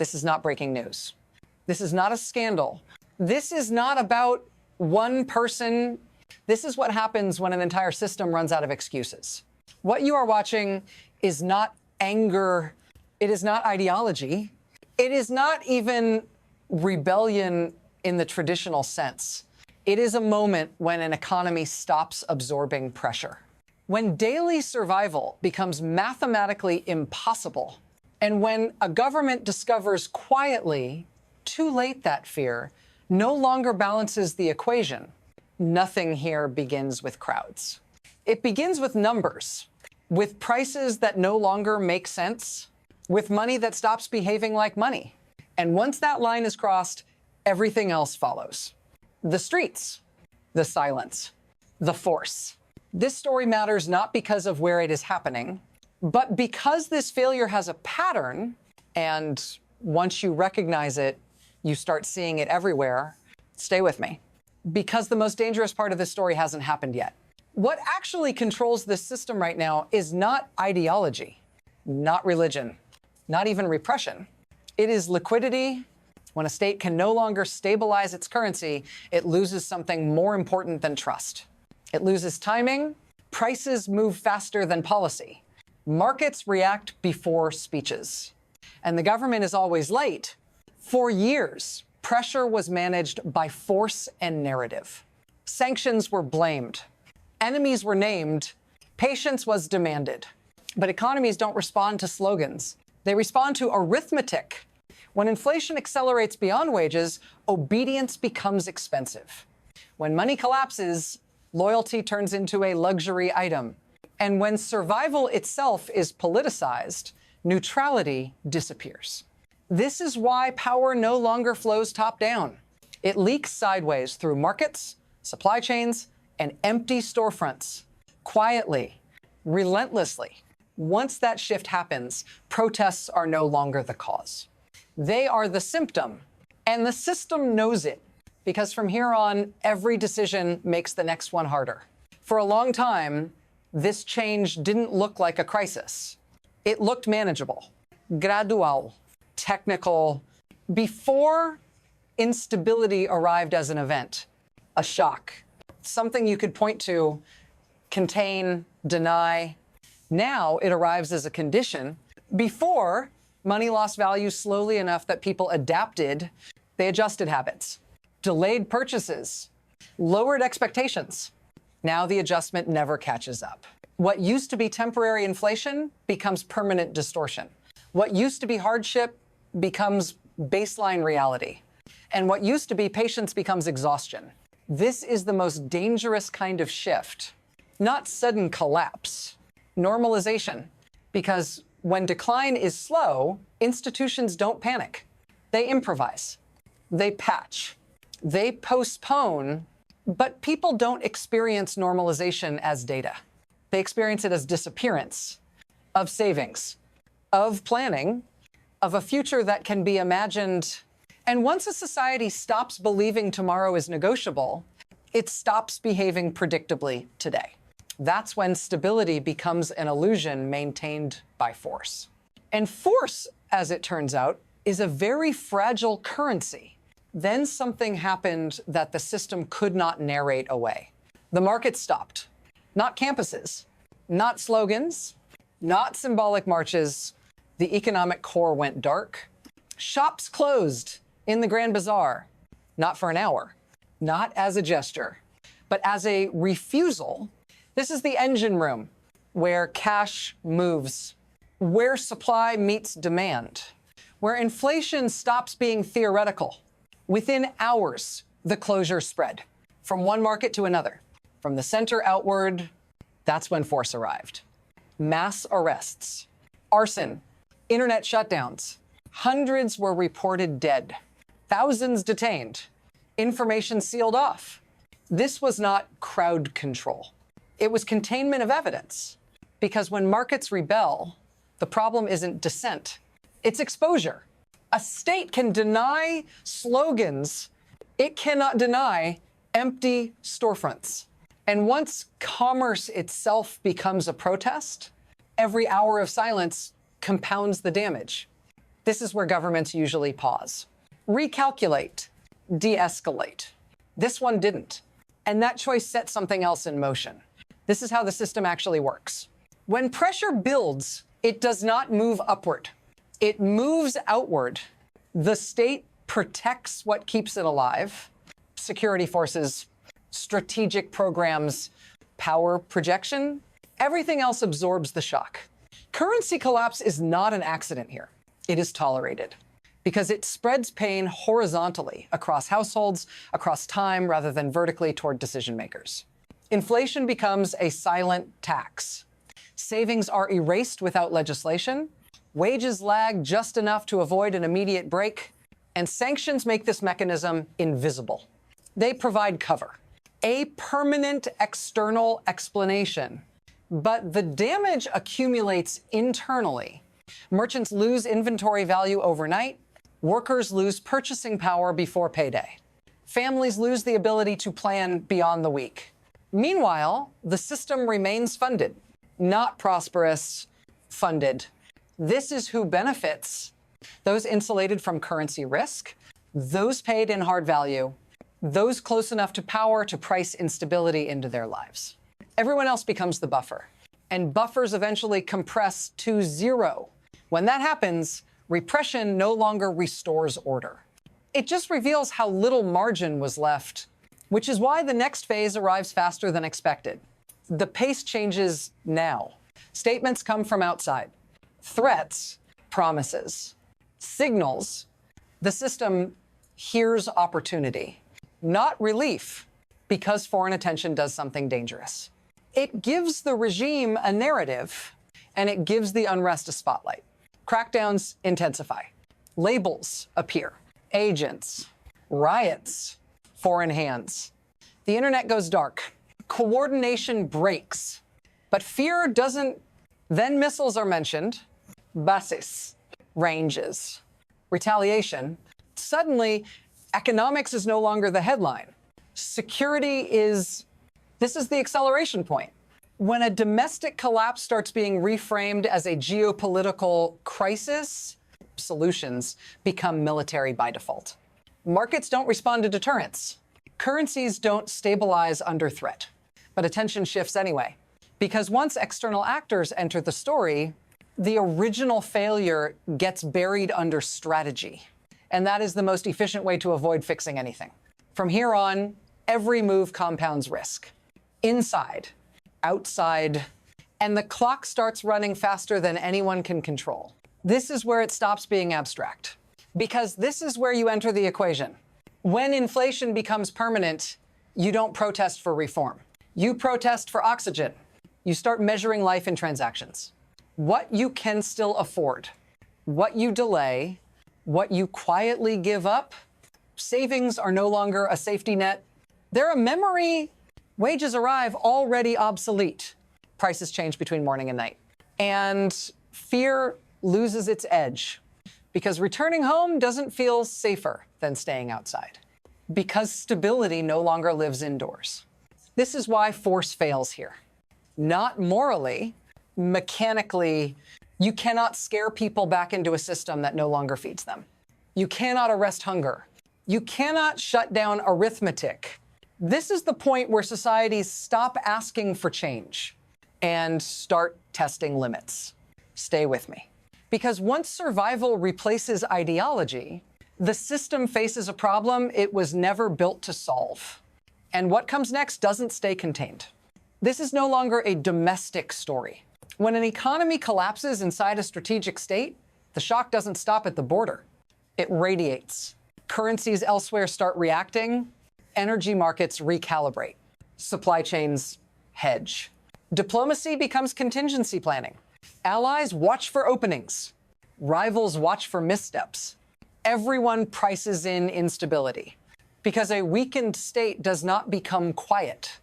This is not breaking news. This is not a scandal. This is not about one person. This is what happens when an entire system runs out of excuses. What you are watching is not anger. It is not ideology. It is not even rebellion in the traditional sense. It is a moment when an economy stops absorbing pressure. When daily survival becomes mathematically impossible, and when a government discovers quietly, too late, that fear no longer balances the equation, nothing here begins with crowds. It begins with numbers, with prices that no longer make sense, with money that stops behaving like money. And once that line is crossed, everything else follows. The streets, the silence, the force. This story matters not because of where it is happening, but because this failure has a pattern, and once you recognize it, you start seeing it everywhere. Stay with me. Because the most dangerous part of this story hasn't happened yet. What actually controls this system right now is not ideology, not religion, not even repression. It is liquidity. When a state can no longer stabilize its currency, it loses something more important than trust. It loses timing. Prices move faster than policy. Markets react before speeches. And the government is always late. For years, pressure was managed by force and narrative. Sanctions were blamed. Enemies were named. Patience was demanded. But economies don't respond to slogans. They respond to arithmetic. When inflation accelerates beyond wages, obedience becomes expensive. When money collapses, loyalty turns into a luxury item. And when survival itself is politicized, neutrality disappears. This is why power no longer flows top-down. It leaks sideways through markets, supply chains, and empty storefronts. Quietly, relentlessly. Once that shift happens, protests are no longer the cause. They are the symptom, and the system knows it, because from here on, every decision makes the next one harder. For a long time, this change didn't look like a crisis. It looked manageable, gradual, technical, before instability arrived as an event, a shock, something you could point to, contain, deny. Now it arrives as a condition. Before, money lost value slowly enough that people adapted, they adjusted habits, delayed purchases, lowered expectations. Now the adjustment never catches up. What used to be temporary inflation becomes permanent distortion. What used to be hardship becomes baseline reality. And what used to be patience becomes exhaustion. This is the most dangerous kind of shift, not sudden collapse, normalization. Because when decline is slow, institutions don't panic. They improvise, they patch, they postpone, but people don't experience normalization as data. They experience it as disappearance of savings, of planning, of a future that can be imagined. And once a society stops believing tomorrow is negotiable, it stops behaving predictably today. That's when stability becomes an illusion maintained by force. And force, as it turns out, is a very fragile currency. Then something happened that the system could not narrate away. The market stopped. Not campuses, not slogans, not symbolic marches. The economic core went dark. Shops closed in the Grand Bazaar, not for an hour, not as a gesture, but as a refusal. This is the engine room where cash moves, where supply meets demand, where inflation stops being theoretical. Within hours, the closure spread from one market to another, from the center outward. That's when force arrived. Mass arrests, arson, internet shutdowns. Hundreds were reported dead, thousands detained, information sealed off. This was not crowd control. It was containment of evidence. Because when markets rebel, the problem isn't dissent, it's exposure. A state can deny slogans. It cannot deny empty storefronts. And once commerce itself becomes a protest, every hour of silence compounds the damage. This is where governments usually pause. Recalculate, de-escalate. This one didn't. And that choice set something else in motion. This is how the system actually works. When pressure builds, it does not move upward. It moves outward. The state protects what keeps it alive. Security forces, strategic programs, power projection. Everything else absorbs the shock. Currency collapse is not an accident here. It is tolerated because it spreads pain horizontally across households, across time, rather than vertically toward decision makers. Inflation becomes a silent tax. Savings are erased without legislation. Wages lag just enough to avoid an immediate break. And sanctions make this mechanism invisible. They provide cover, a permanent external explanation. But the damage accumulates internally. Merchants lose inventory value overnight. Workers lose purchasing power before payday. Families lose the ability to plan beyond the week. Meanwhile, the system remains funded, not prosperous, funded. This is who benefits. Those insulated from currency risk, those paid in hard value, those close enough to power to price instability into their lives. Everyone else becomes the buffer, and buffers eventually compress to zero. When that happens, repression no longer restores order. It just reveals how little margin was left, which is why the next phase arrives faster than expected. The pace changes now. Statements come from outside. Threats, promises, signals. The system hears opportunity, not relief, because foreign attention does something dangerous. It gives the regime a narrative, and it gives the unrest a spotlight. Crackdowns intensify. Labels appear. Agents, riots, foreign hands. The internet goes dark. Coordination breaks. But fear doesn't. Then missiles are mentioned. Bases, ranges, retaliation. Suddenly, economics is no longer the headline. Security is. This is the acceleration point. When a domestic collapse starts being reframed as a geopolitical crisis, solutions become military by default. Markets don't respond to deterrence. Currencies don't stabilize under threat. But attention shifts anyway. Because once external actors enter the story, the original failure gets buried under strategy. And that is the most efficient way to avoid fixing anything. From here on, every move compounds risk. Inside, outside, and the clock starts running faster than anyone can control. This is where it stops being abstract, because this is where you enter the equation. When inflation becomes permanent, you don't protest for reform. You protest for oxygen. You start measuring life in transactions. What you can still afford, what you delay, what you quietly give up. Savings are no longer a safety net. They're a memory. Wages arrive already obsolete. Prices change between morning and night. And fear loses its edge because returning home doesn't feel safer than staying outside, because stability no longer lives indoors. This is why force fails here. Not morally, mechanically. You cannot scare people back into a system that no longer feeds them. You cannot arrest hunger. You cannot shut down arithmetic. This is the point where societies stop asking for change and start testing limits. Stay with me. Because once survival replaces ideology, the system faces a problem it was never built to solve. And what comes next doesn't stay contained. This is no longer a domestic story. When an economy collapses inside a strategic state, the shock doesn't stop at the border. It radiates. Currencies elsewhere start reacting. Energy markets recalibrate. Supply chains hedge. Diplomacy becomes contingency planning. Allies watch for openings. Rivals watch for missteps. Everyone prices in instability. Because a weakened state does not become quiet.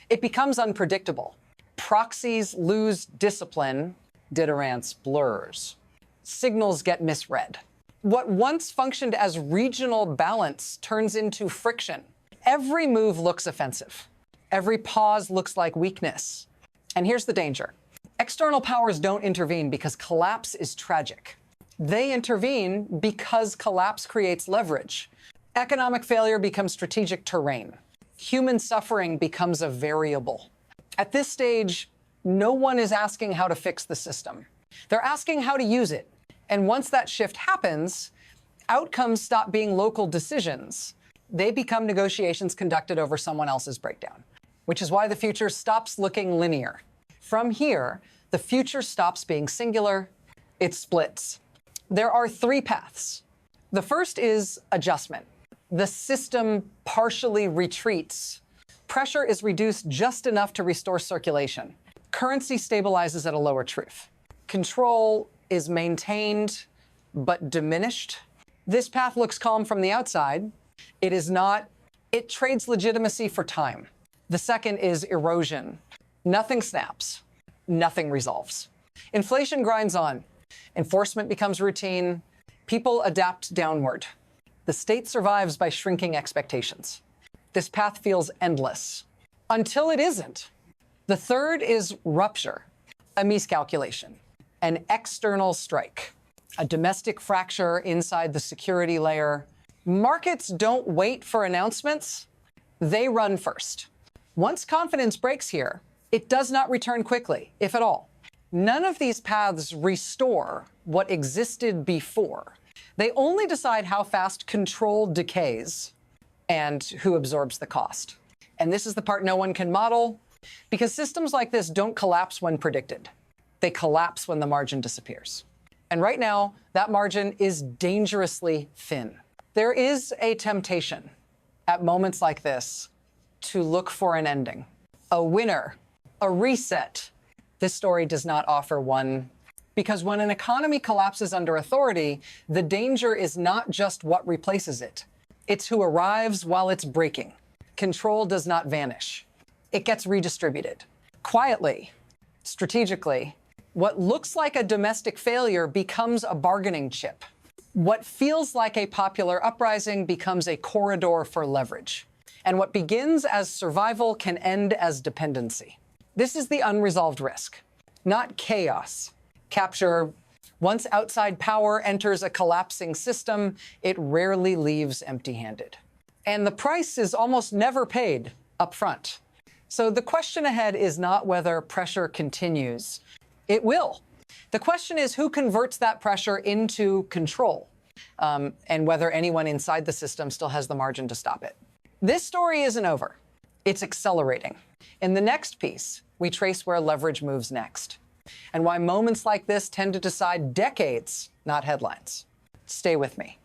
It becomes unpredictable. Proxies lose discipline. Deterrence blurs. Signals get misread. What once functioned as regional balance turns into friction. Every move looks offensive. Every pause looks like weakness. And here's the danger. External powers don't intervene because collapse is tragic. They intervene because collapse creates leverage. Economic failure becomes strategic terrain. Human suffering becomes a variable. At this stage, no one is asking how to fix the system. They're asking how to use it. And once that shift happens, outcomes stop being local decisions. They become negotiations conducted over someone else's breakdown, which is why the future stops looking linear. From here, the future stops being singular. It splits. There are three paths. The first is adjustment. The system partially retreats. Pressure is reduced just enough to restore circulation. Currency stabilizes at a lower truth. Control is maintained but diminished. This path looks calm from the outside. It is not. It trades legitimacy for time. The second is erosion. Nothing snaps. Nothing resolves. Inflation grinds on. Enforcement becomes routine. People adapt downward. The state survives by shrinking expectations. This path feels endless until it isn't. The third is rupture, a miscalculation, an external strike, a domestic fracture inside the security layer. Markets don't wait for announcements. They run first. Once confidence breaks here, it does not return quickly, if at all. None of these paths restore what existed before. They only decide how fast control decays and who absorbs the cost. And this is the part no one can model, because systems like this don't collapse when predicted. They collapse when the margin disappears. And right now, that margin is dangerously thin. There is a temptation at moments like this to look for an ending, a winner, a reset. This story does not offer one, because when an economy collapses under authority, the danger is not just what replaces it. It's who arrives while it's breaking. Control does not vanish. It gets redistributed. Quietly, strategically, what looks like a domestic failure becomes a bargaining chip. What feels like a popular uprising becomes a corridor for leverage. And what begins as survival can end as dependency. This is the unresolved risk, not chaos. Capture. Once outside power enters a collapsing system, it rarely leaves empty-handed. And the price is almost never paid up front. So the question ahead is not whether pressure continues. It will. The question is who converts that pressure into control, and whether anyone inside the system still has the margin to stop it. This story isn't over. It's accelerating. In the next piece, we trace where leverage moves next, and why moments like this tend to decide decades, not headlines. Stay with me.